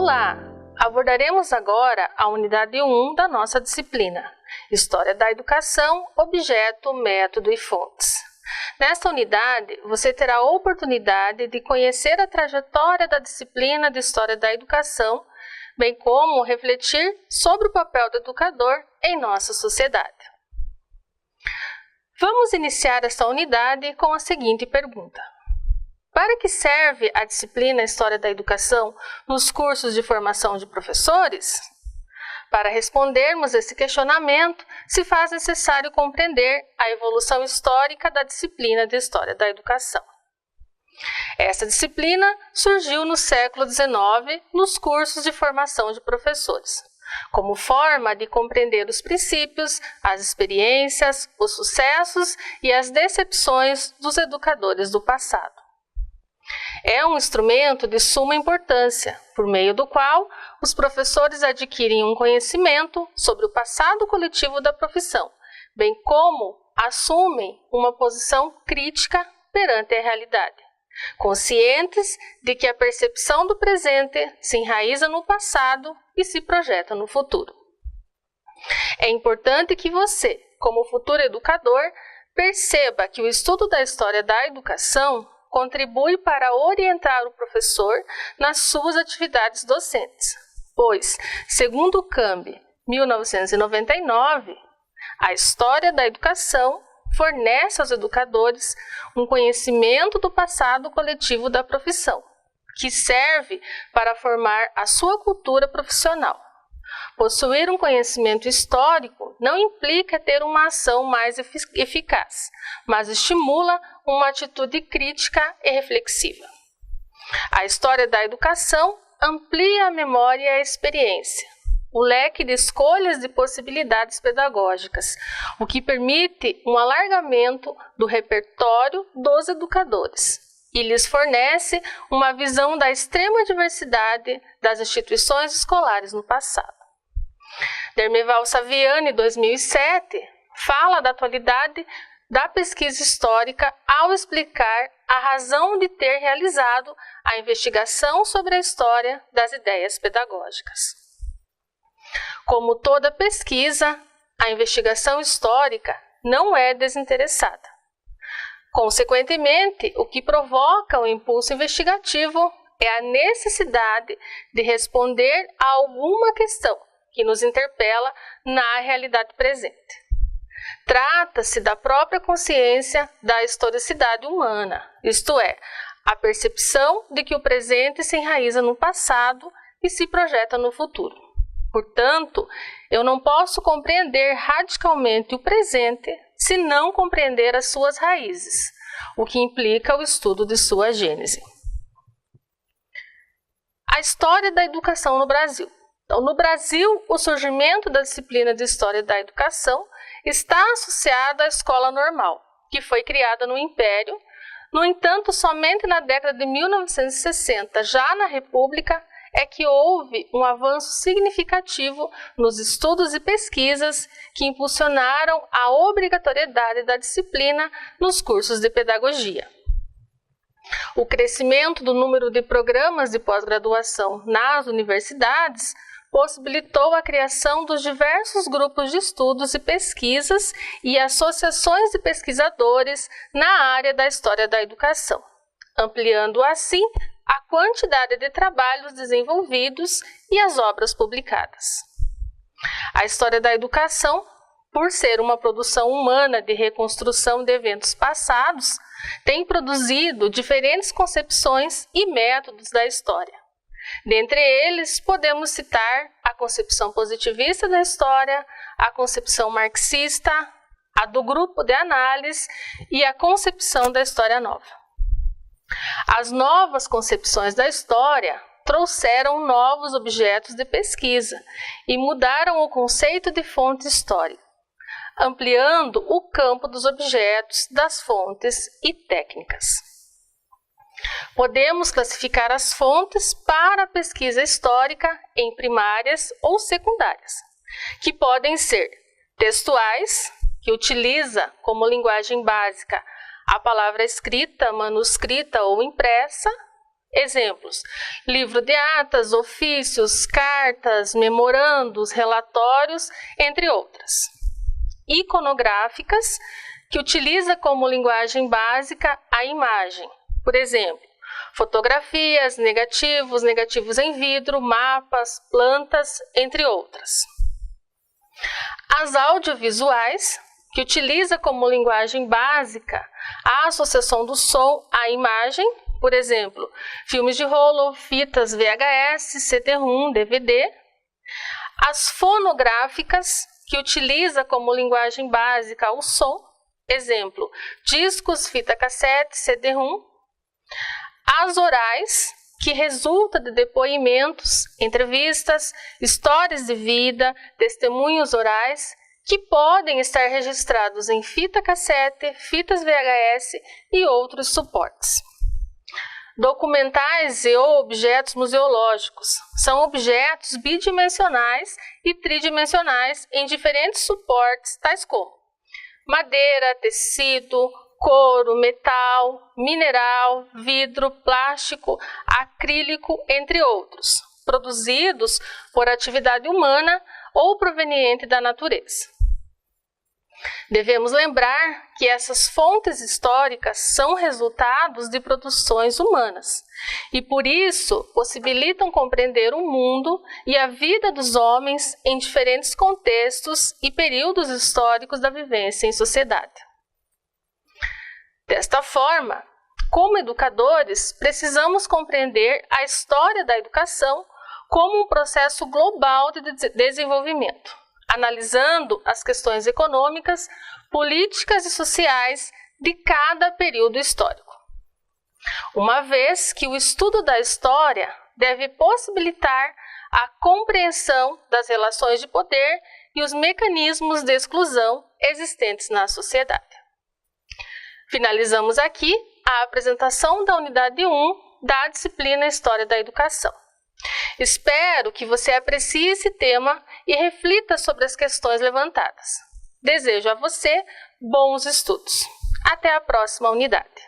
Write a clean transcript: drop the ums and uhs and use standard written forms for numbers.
Olá! Abordaremos agora a unidade 1 da nossa disciplina, História da Educação, Objeto, Método e Fontes. Nesta unidade, você terá a oportunidade de conhecer a trajetória da disciplina de História da Educação, bem como refletir sobre o papel do educador em nossa sociedade. Vamos iniciar esta unidade com a seguinte pergunta. Para que serve a disciplina História da Educação nos cursos de formação de professores? Para respondermos esse questionamento, se faz necessário compreender a evolução histórica da disciplina de História da Educação. Essa disciplina surgiu no século XIX nos cursos de formação de professores, como forma de compreender os princípios, as experiências, os sucessos e as decepções dos educadores do passado. É um instrumento de suma importância, por meio do qual os professores adquirem um conhecimento sobre o passado coletivo da profissão, bem como assumem uma posição crítica perante a realidade, conscientes de que a percepção do presente se enraiza no passado e se projeta no futuro. É importante que você, como futuro educador, perceba que o estudo da história da educação contribui para orientar o professor nas suas atividades docentes, pois, segundo o CAMB 1999, a história da educação fornece aos educadores um conhecimento do passado coletivo da profissão, que serve para formar a sua cultura profissional. Possuir um conhecimento histórico não implica ter uma ação mais eficaz, mas estimula uma atitude crítica e reflexiva. A história da educação amplia a memória e a experiência, o leque de escolhas de possibilidades pedagógicas, o que permite um alargamento do repertório dos educadores e lhes fornece uma visão da extrema diversidade das instituições escolares no passado. Dermeval Saviani, 2007, fala da atualidade da pesquisa histórica ao explicar a razão de ter realizado a investigação sobre a história das ideias pedagógicas. Como toda pesquisa, a investigação histórica não é desinteressada. Consequentemente, o que provoca o impulso investigativo é a necessidade de responder a alguma questão que nos interpela na realidade presente. Trata-se da própria consciência da historicidade humana, isto é, a percepção de que o presente se enraiza no passado e se projeta no futuro. Portanto, eu não posso compreender radicalmente o presente se não compreender as suas raízes, o que implica o estudo de sua gênese. A história da educação no Brasil. Então, no Brasil, o surgimento da disciplina de História da Educação está associado à escola normal, que foi criada no Império. No entanto, somente na década de 1960, já na República, é que houve um avanço significativo nos estudos e pesquisas que impulsionaram a obrigatoriedade da disciplina nos cursos de pedagogia. O crescimento do número de programas de pós-graduação nas universidades possibilitou a criação dos diversos grupos de estudos e pesquisas e associações de pesquisadores na área da história da educação, ampliando assim a quantidade de trabalhos desenvolvidos e as obras publicadas. A história da educação, por ser uma produção humana de reconstrução de eventos passados, tem produzido diferentes concepções e métodos da história. Dentre eles, podemos citar a concepção positivista da história, a concepção marxista, a do grupo de análise e a concepção da história nova. As novas concepções da história trouxeram novos objetos de pesquisa e mudaram o conceito de fonte histórica, ampliando o campo dos objetos, das fontes e técnicas. Podemos classificar as fontes para a pesquisa histórica em primárias ou secundárias, que podem ser textuais, que utiliza como linguagem básica a palavra escrita, manuscrita ou impressa, Exemplos: livro de atas, ofícios, cartas, memorandos, relatórios, entre outras. Iconográficas, que utiliza como linguagem básica a imagem. Por exemplo, fotografias, negativos em vidro, mapas, plantas, entre outras. As audiovisuais, que utiliza como linguagem básica a associação do som à imagem, por exemplo, filmes de rolo, fitas VHS, CD-ROM, DVD. As fonográficas, que utiliza como linguagem básica o som, exemplo, discos, fita cassete, CD-ROM. As orais, que resulta de depoimentos, entrevistas, histórias de vida, testemunhos orais, que podem estar registrados em fita cassete, fitas VHS e outros suportes. Documentais e ou objetos museológicos são objetos bidimensionais e tridimensionais em diferentes suportes, tais como madeira, tecido, couro, metal, mineral, vidro, plástico, acrílico, entre outros, produzidos por atividade humana ou proveniente da natureza. Devemos lembrar que essas fontes históricas são resultados de produções humanas e, por isso, possibilitam compreender o mundo e a vida dos homens em diferentes contextos e períodos históricos da vivência em sociedade. Desta forma, como educadores, precisamos compreender a história da educação como um processo global de desenvolvimento, analisando as questões econômicas, políticas e sociais de cada período histórico. Uma vez que o estudo da história deve possibilitar a compreensão das relações de poder e os mecanismos de exclusão existentes na sociedade. Finalizamos aqui a apresentação da unidade 1 da disciplina História da Educação. Espero que você aprecie esse tema e reflita sobre as questões levantadas. Desejo a você bons estudos. Até a próxima unidade.